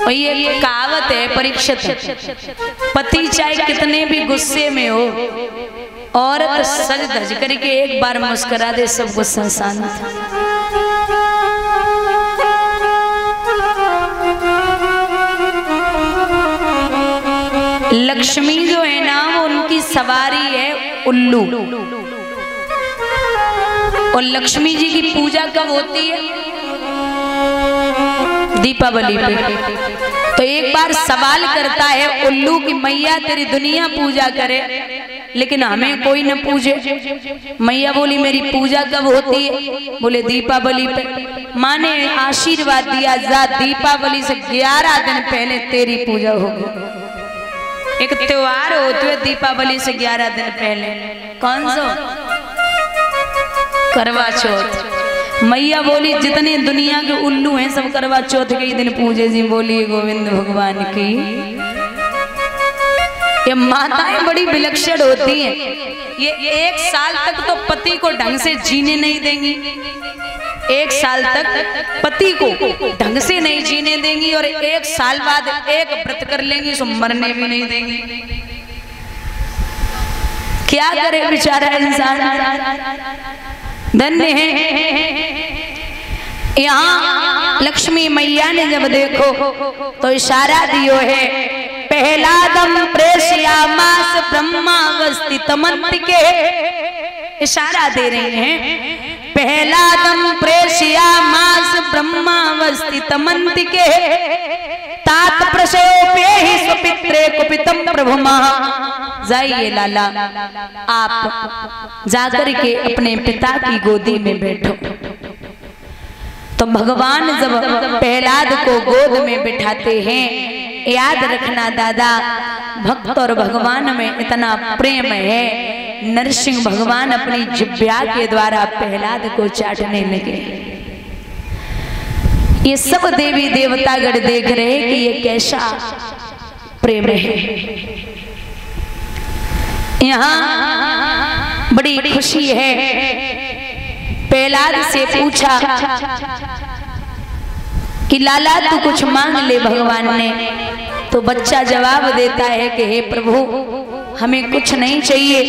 और ये कहावत है परीक्षित, पति चाहे कितने भी गुस्से में हो, औरत सज धज करके एक बार मुस्कुरा दे सब गुस्सा शांत। लक्ष्मी जो है ना वो उनकी सवारी है उल्लू। और लक्ष्मी जी की पूजा कब होती है? दीपावली पे। तो एक बार सवाल करता है उल्लू की मैया तेरी दुनिया पूजा करे लेकिन हमें कोई न पूजे। मैया बोली मेरी पूजा कब होती है? बोले दीपावली पे। माँ ने आशीर्वाद दिया जा दीपावली से 11 दिन पहले तेरी पूजा होगी। एक त्योहार होते हुए दीपावली से 11 दिन पहले कौन सा? करवा चौथ। मैया बोली जितने दुनिया के उल्लू हैं सब करवा चौथ के ही दिन पूजे जी। बोलिए गोविंद भगवान की। ये माताएं बड़ी विलक्षण होती हैं। ये 1 साल तक तो पति को ढंग से जीने नहीं देंगी, 1 साल तक पति को ढंग से नहीं जीने देंगी और 1 साल बाद एक व्रत कर लेंगी सो मरने भी नहीं देंगी। क्या करे बेचारा इंसान। धन्य है। यहाँ लक्ष्मी मैया ने जब देखो तो इशारा दियो है पहला दम प्रेष्यामास ब्रह्मावस्थितमंत के। इशारा दे रही हैं पहला दम प्रेष्यामास ब्रह्मावस्थितमंत के तात प्रसयोपे ही स्वपित्रे कुपितम प्रभुमा। जाइए लाला आप जाकर के अपने पिता की गोदी में बैठो। तो भगवान जब प्रहलाद को गोद में बिठाते हैं, याद रखना दादा भक्त और भगवान में इतना प्रेम है। नरसिंह भगवान अपनी जिह्वा के द्वारा प्रहलाद को चाटने लगे। ये सब देवी देवतागण देख रहे हैं कि ये कैसा प्रेम है। यहाँ बड़ी खुशी है। प्रहलाद से पूछा कि लाला तू कुछ मांग ले भगवान ने। तो बच्चा जवाब देता है कि हे प्रभु हमें कुछ नहीं चाहिए,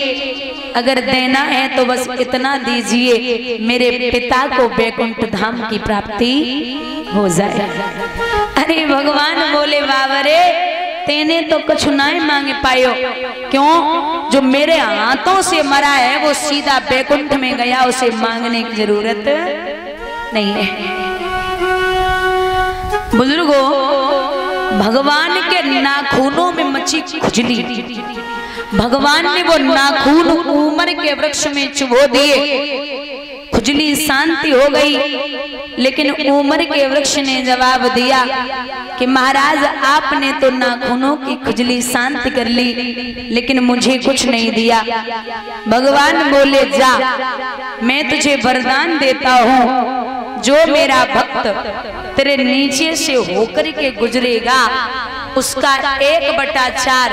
अगर देना है तो बस इतना दीजिए मेरे पिता को बैकुंठ धाम की प्राप्ति हो जाए। अरे भगवान बोले बाबरे तेने तो कुछ नहीं मांगे पायो। क्यों? जो मेरे हाथों से मरा है वो सीधा बैकुंठ में गया, उसे मांगने की जरूरत नहीं है। बुजुर्गों भगवान के नाखूनों में मची खुजली, भगवान ने वो नाखून उमर के वृक्ष में चुभो दिए, खुजली शांति हो गई। लेकिन उमर के वृक्ष ने जवाब दिया कि महाराज आपने तो नाखूनों की खुजली शांत कर ली लेकिन मुझे कुछ नहीं दिया। भगवान बोले जा मैं तुझे वरदान देता हूँ, जो मेरा भक्त तेरे नीचे से होकर के गुजरेगा उसका 1/4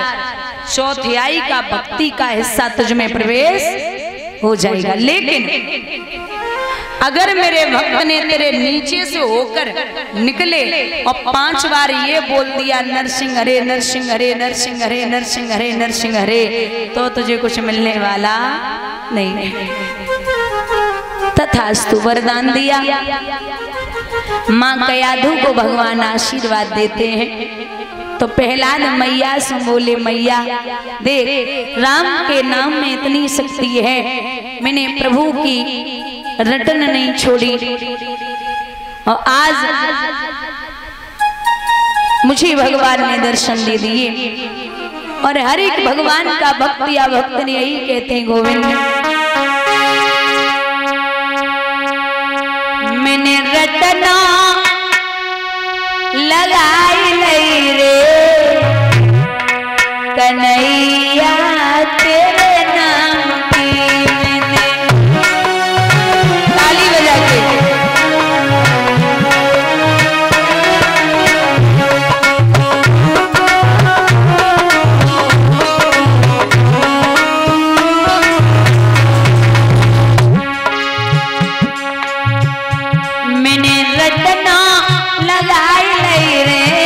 चौथाई का भक्ति का हिस्सा तुझ में प्रवेश हो जाएगा। लेकिन अगर मेरे भक्त ने तेरे नीचे से होकर निकले और 5 बार ये बोल दिया नरसिंह हरे नरसिंह हरे नरसिंह हरे नरसिंह हरे नरसिंह हरे, तो तुझे कुछ मिलने वाला नहीं है। तथास्तु वरदान दिया। माँ कयाधु को भगवान आशीर्वाद देते हैं। तो प्रहलाद मैया से बोले मैया देख राम के नाम में इतनी शक्ति है, मैंने प्रभु की रटन नहीं छोड़ी और आज मुझे भगवान ने दर्शन दे दिए। और हर एक भगवान का भक्त या भक्त ने यही कहते हैं गोविंद मैंने रटना लगाई नहीं रे कन्हैया तेरे नाम की। मैंने ताली बजा के मैंने रटना लगाई नहीं रे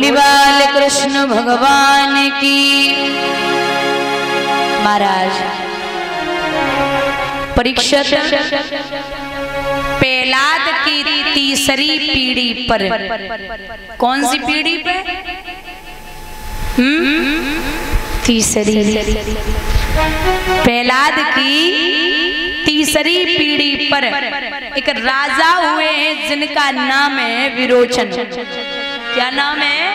बोली बाल कृष्ण भगवान की। महाराज परीक्षित प्रहलाद की तीसरी पीढ़ी पर, कौन सी पीढ़ी पे? तीसरी। प्रहलाद की तीसरी पीढ़ी पर एक राजा हुए हैं जिनका नाम है विरोचन। क्या नाम है?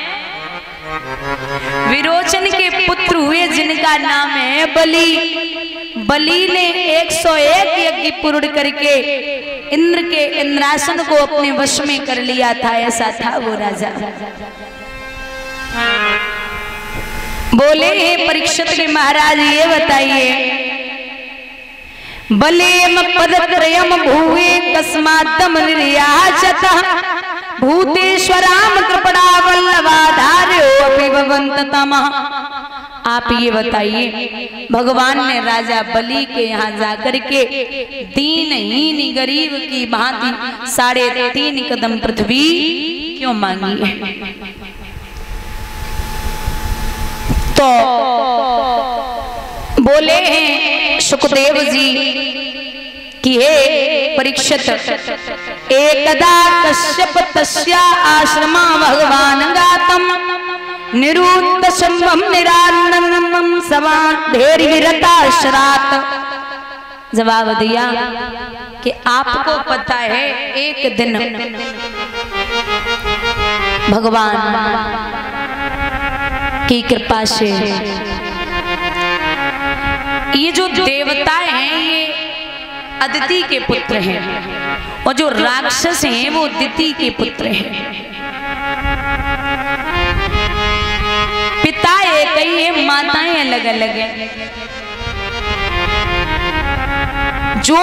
विरोचन के पुत्र हुए जिनका नाम है बलि। बलि ने 101 यज्ञ पूर्ण करके इंद्र के इंद्रासन को अपने वश में कर लिया था। ऐसा था वो राजा। बोले हे परीक्षित के महाराज ये बताइए, बलेम पदत्रयम भूवे कस्मात्तम निर्याचत भूतेश्वराम कृपणा वल्लभाधार्यो अपि भवन्ततमः। आप ये बताइए, भगवान ने राजा बलि के यहाँ जाकर के दीनहीन गरीब की भांति 3.5 कदम पृथ्वी क्यों मांगी है? तो बोले हैं सुखदेव जी कि हे परीक्षित, एकदा कश्यप तस्या आश्रमा भगवान गातम निरुद्ध शंभम निरानंदम समाधेरि विरताश्रात। जवाब दिया कि आपको पता है एक दिन भगवान की कृपा से ये जो देवताएं हैं ये अदिति के पुत्र हैं और जो राक्षस हैं वो दिति के पुत्र हैं। पिता एक ही है, माताएं अलग अलग हैं। जो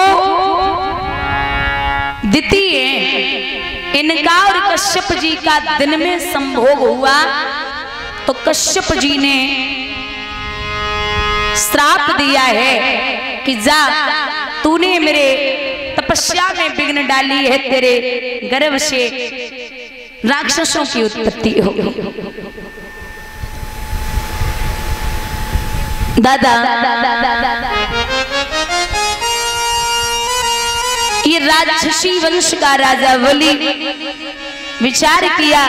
दिति है इनका और कश्यप जी का दिन में संभोग हुआ तो कश्यप जी ने श्राप दिया है कि जा, तूने मेरे तपस्या में विघ्न डाली है, तेरे गर्भ से राक्षसों की उत्पत्ति होगी। दादा ये राक्षसी वंश का राजा बलि विचार किया,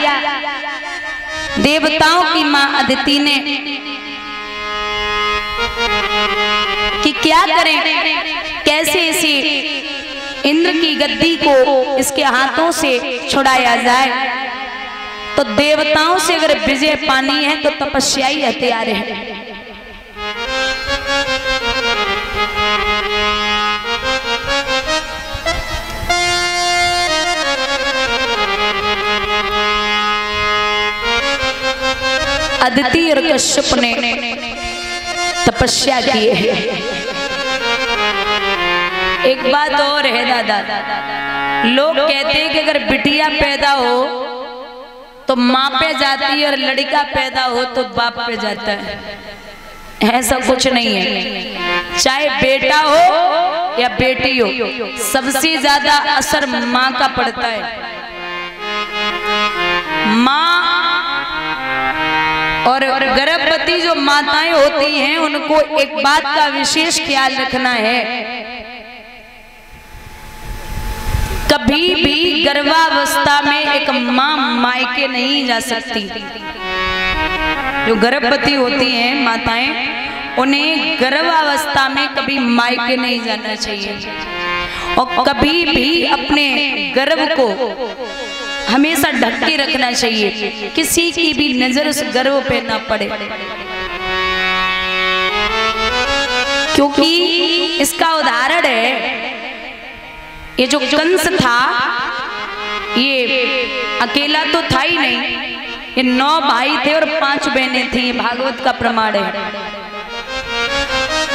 देवताओं की मां अदिति ने कि क्या करें, कैसे इसे इंद्र की गद्दी को इसके हाथों से छुड़ाया जाए। तो देवताओं से अगर विजय पानी है तो तपस्या ही हथियार है। अदिति और कश्यप ने तपस्या की है। एक बात और है दादा, लोग कहते हैं कि अगर बिटिया पैदा हो तो माँ पे जाती है और लड़का पैदा हो तो बाप पे जाता है। ऐसा कुछ नहीं है, चाहे बेटा हो या बेटी हो सबसे ज्यादा असर माँ का पड़ता है। माँ और गर्भवती जो माताएं होती हैं उनको एक बात का विशेष ख्याल रखना है, कभी भी गर्भावस्था में एक माँ मायके नहीं जा सकती। जो गर्भवती होती हैं माताएं उन्हें गर्भावस्था में कभी मायके नहीं जाना चाहिए और कभी भी अपने गर्भ को हमेशा ढक के रखना चाहिए, किसी की भी नजर उस गर्भ पे ना पड़े। क्योंकि इसका उदाहरण है ये जो कंस था ये अकेला तो था ही नहीं, ये 9 भाई थे और 5 बहनें थी, भागवत का प्रमाण है।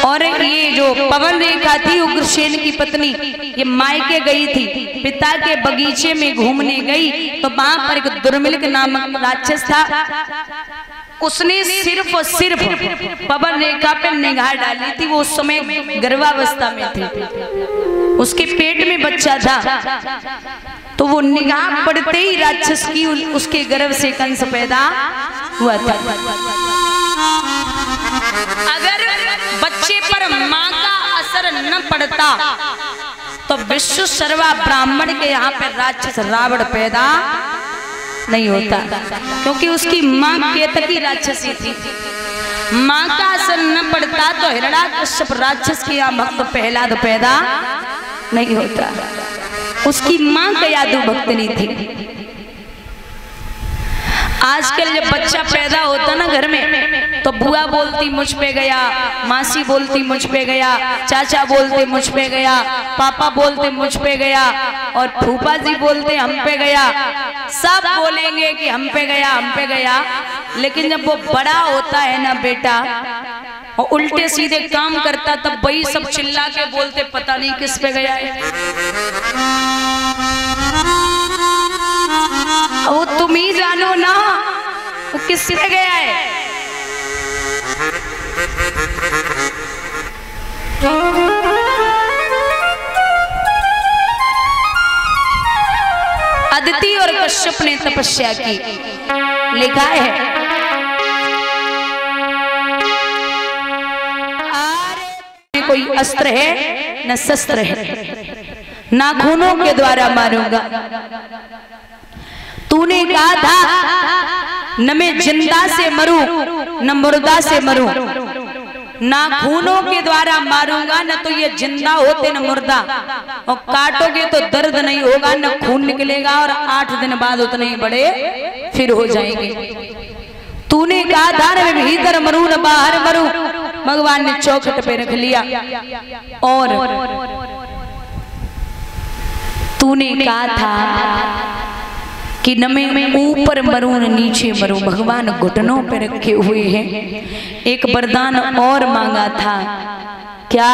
और ये जो पवन रेखा थी उग्रसेन की पत्नी, ये मायके गई थी, पिता के बगीचे में घूमने गई तो वहां पर एक दुर्मिल्क नामक राक्षस था, उसने सिर्फ और सिर्फ पवन रेखा पे निगाह डाली थी। वो उस समय गर्भावस्था में थी, उसके पेट में बच्चा था। तो वो निगाह पड़ते ही राक्षस की उसके गर्भ से कंस पैदा हुआ था। अगर बच्चे पर माँ का असर न पड़ता तो विश्व सर्वा ब्राह्मण के यहाँ पे राक्षस रावण पैदा नहीं होता, क्योंकि उसकी माँ केतकी राक्षसी थी। माँ का असर न पड़ता तो हिरण्याकश्यप राक्षस के यहाँ भक्त प्रहलाद पैदा नहीं होता, उसकी माँ कयादु भक्तनी थी। आजकल जब बच्चा पैदा होता ना घर में तो बुआ बोलती मुझ पे गया, मासी बोलती मुझ पे गया, चाचा बोलते मुझ पे गया, पापा बोलते मुझ पे गया और फूफा जी बोलते हम पे गया। सब बोलेंगे कि हम पे गया, हम पे गया। लेकिन जब वो बड़ा होता है ना बेटा और उल्टे सीधे काम करता तब वही सब चिल्ला के बोलते पता नहीं किस पे गया है। वो तुम ही जानो ना वो किस पे गया है। अदिति और कश्यप ने तपस्या की, लिखा है कोई अस्त्र है न शस्त्र है, नाखूनों के द्वारा मारूंगा। तूने कहा था न मैं जिंदा से मरूं न मुर्दा से मरूं, नाखूनों के द्वारा मारूंगा, न तो ये जिंदा होते न मुर्दा, और काटोगे तो दर्द नहीं होगा न खून निकलेगा और 8 दिन बाद उतने ही बड़े फिर हो जाएंगे। तूने कहा था न मैं भीतर मरूं न बाहर मरूं, भगवान ने चौखट पे रख लिया। और तूने कहा था कि न मैं ऊपर मरूं न नीचे मरूं, भगवान घुटनों पे रखे हुए हैं। एक वरदान और मांगा था, क्या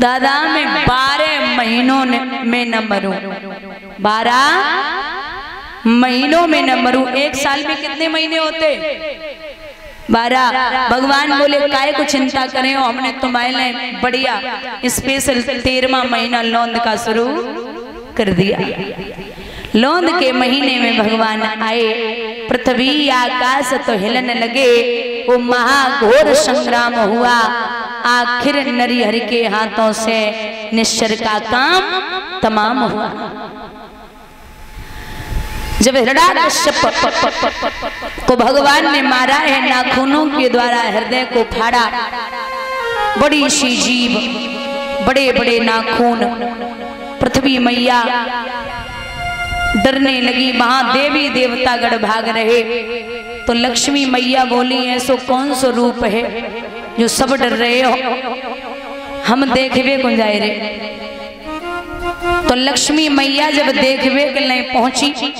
दादा मैं 12 महीनों में न मरूं, 12 महीनों में न मरूं। 1 साल में कितने महीने होते? 12। भगवान बोले काय को चिंता करें, हमने तुम्हारे लिए बढ़िया स्पेशल 13वां महीना लौंद का शुरू कर दिया। लौंद के महीने में भगवान आए, पृथ्वी आकाश तो हिलन लगे, वो महाघोर संग्राम हुआ। आखिर नरिहर के हाथों से निश्चर का काम तमाम हुआ। जब हिरण्याकश्यप को भगवान ने मारा है, नाखूनों के द्वारा हृदय को फाड़ा, बड़ी सी जीभ, बड़े बड़े नाखून, पृथ्वी मैया डरने लगी। वहां देवी देवता गण भाग रहे तो लक्ष्मी मैया बोली ऐसो कौन सो रूप है जो सब डर रहे हो, हम देखवे को जाए रे। तो लक्ष्मी मैया जब देखवे के लिए पहुंची